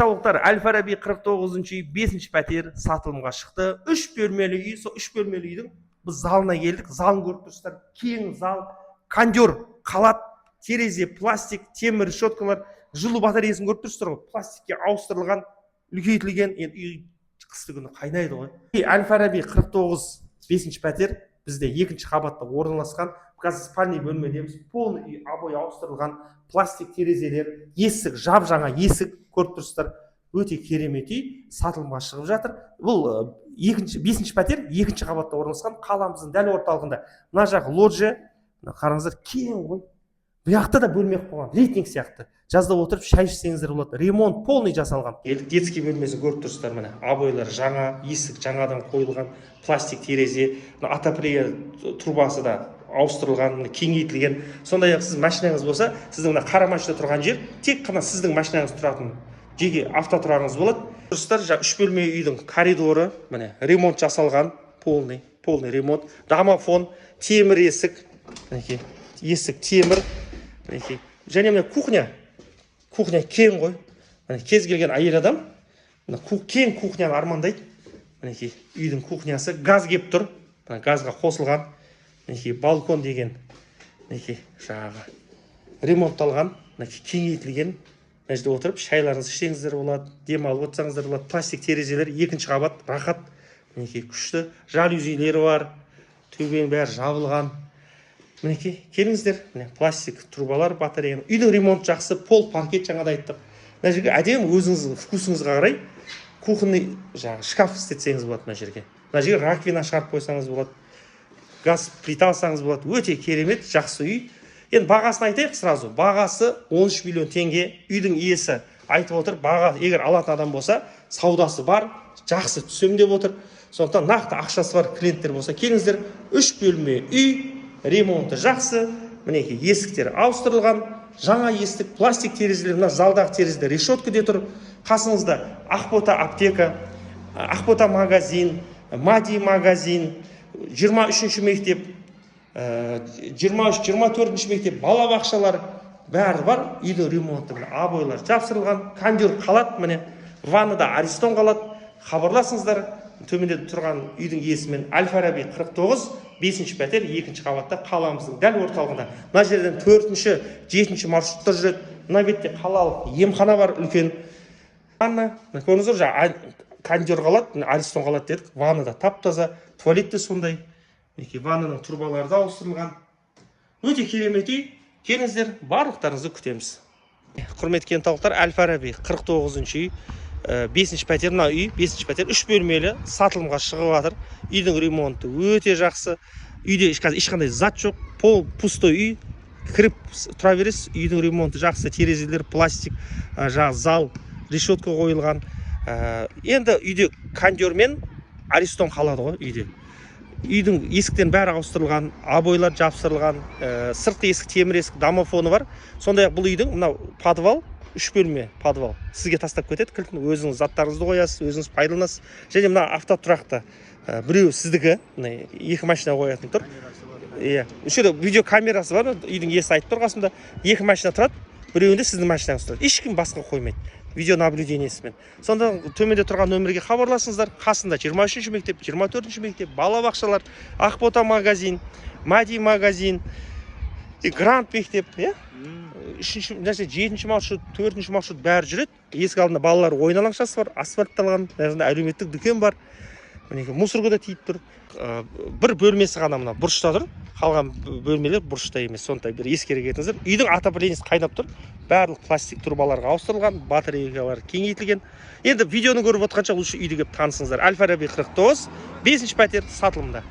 саулықтар, Әл-Фараби 49-шы үй 5-ші пәтер сатылымға шықты. 3 бөлмелі үй, сол 3 бөлмелі үйдің біз залына келдік. Залын көріп тұрсыздар, кең зал, кондер, қалат, терезе, пластик, темір решеткалар, жылу батареясын көріп тұрсыздар ғой. Пластикке ауыстырылған, үлкейтілген, енді үй қысты күні қайнайды ғой. Әл-Фараби 49 5-ші пәтер бізде 2-ші қабатта орналасқан. Қазір спальный бөлмедеміз, полный үй обой ауыстырылған, пластик терезелер, есік, жап-жаңа есік көріп тұрсыздар. Өте керемет үй сатылымға шығып жатыр. Бұл 5-ші пәтер 2-ші қабатта орналасқан, қаламыздың дәл орталығында. Мына жақ лоджия, қараңыздар, кең ғой. Бұяқта да бөлме қойған, рейтинг сияқты. Жазда отырып шай ішсеңіздер болады. Ремонт полный жасалған. Детский бөлмесін көріп тұрсыздар, міне обойлар жаңа, есік жаңадан қойылған, пластик терезе, отопление трубасы да ауыстырылған, кеңейтілген. Сондай-ақ сіз машинаңыз болса, сіздің мына қара машина тұрған жер тек қана сіздің машинаңыз тұратын жеке автотұрағыңыз болады. Тұрсыздар, 3 бөлме үйдің коридоры, міне ремонт жасалған, полный ремонт, домофон, темір есік, мінекей, есік темір, мінекей. Және міне кухня кең ғой. Міне кез келген әйел адам кең кухняны армандайды. Мінекей, үйдің кухнясы газ кеп тұр, газға қосылған. Мінекей, балкон деген, мінекей, жаңағы ремонтталған, кеңейтілген. Мына жерде отырып шайларыңызды ішсеңіздер болады, демалып отырсаңыздар болады. Пластик терезелер, 2-ші қабат, рахат. Мінекей, күшті жалюзилері бар, төбенің бәрі жабылған. Мінекей, келіңіздер, пластик трубалар, батарея. Үйдің ремонт жақсы, пол, паркет жаңада айттық. Мына жерге әдемі өзіңіздің вкусыңызға қарай кухонный жаңағы шкаф істетсеңіз болады мына жерге. Мына жерге раковина шығарып қойсаңыз болады. Газ плита алсаңыз болады. Өте керемет, жақсы үй. Енді бағасын айтайық сразу. Бағасы 13 миллион теңге. Үйдің иесі айтып отыр, баға егер алатын адам болса, саудасы бар, жақсы түсем деп отыр. Сондықтан нақты ақшасы бар клиенттер болса, келіңіздер. 3 бөлме үй, ремонты жақсы. Мінекей, есіктер ауыстырылған, жаңа есік, пластик терезелер, мына залдағы терезелер решетка де тұр. Қасыңызда Ақбота аптека, Ақбота магазин, Мади магазин, 23-ші мектеп, 23-24-ші мектеп, балабақшалар бәрі бар. Үйдің ремонты, обойлар жапсырылған, кондер қалат, міне ваннада Аристон қалат. Хабарласыңыздар, төменде тұрған үйдің иесімен. Әл-Фараби 49 5-ші пәтер 2-ші қабатта, қаламыздың дәл орталығында. Мына жерден 4-ші, 7-ші маршруттар жүреді. Мына бетте қалалық емхана бар, үлкен. Ванна, көрдіңіздер, жаңа кондер қалат, Аристон қалат дедік. Ваннада тап-таза, туалетте сондай. Ваннаның турбалары да ауыстырылған. Өте керемет үй. Келіңіздер, барлықтарыңызды күтеміз. Құрметті кентаулықтар, Әл-Фараби 49-ші үй, 5-ші пәтер, мына үй, 5-ші пәтер 3 бөлмелі сатылымға шығып жатыр. Үйдің ремонты өте жақсы. Үйде ешқандай зат жоқ, пустой үй. Кіріп тұра бересіз, үйдің ремонты жақсы, терезелер, пластик, зал, решетка қойылған. Енді үйде кондермен Аристон қалады ғой үйде. Үйдің есіктен бәрі ауыстырылған, обойлар жапсырылған, сыртқы есік, темір есік, домофоны бар. Сондай-ақ бұл үйдің мынау подвал, 3 бөлме подвал. Сізге тастап кетеді, кілтін өзіңіз заттарыңызды қоясыз, өзіңіз пайдаланасыз. Және мына автотұрақта біреу сіздікі, 2 машина қоятын тұр. Үшеде видео камерасы бар, үйдің иесі айтып тұр қасында, 2 машина тұрады, біреуінде сіздің машинаңыз тұрады. Ешкім басқа қоймайды. Видео наблюдениесімен. Сонда төменде тұрған нөмірге хабарласыңыздар. Қасында 23-ші мектеп, 24-ші мектеп, балабақшалар, Ақбота магазин, Мади магазин, Грант мектеп, 7-ші маршрут, 4-ші маршрут бәрі жүреді. Есік алдында балалар ойын алаңшасы бар, асфальтталған, әлеуметтік дүкен бар. Мусорға да тиіп тұр. Бір бөлмесі ғана мына бұрышта тұр. Қалған бөлмелер бұрышта емес. Сондай бір ескере кетіңіздер. Үйдің отоплениесі қайнап тұр. Барлық пластик турбаларға ауыстырылған, батареялар кеңейтілген. Енді видеоны көріп отқанша лучше үйді келіп танысыңыздар. Әл-Фараби 49, 5-ші пәтер сатылымда.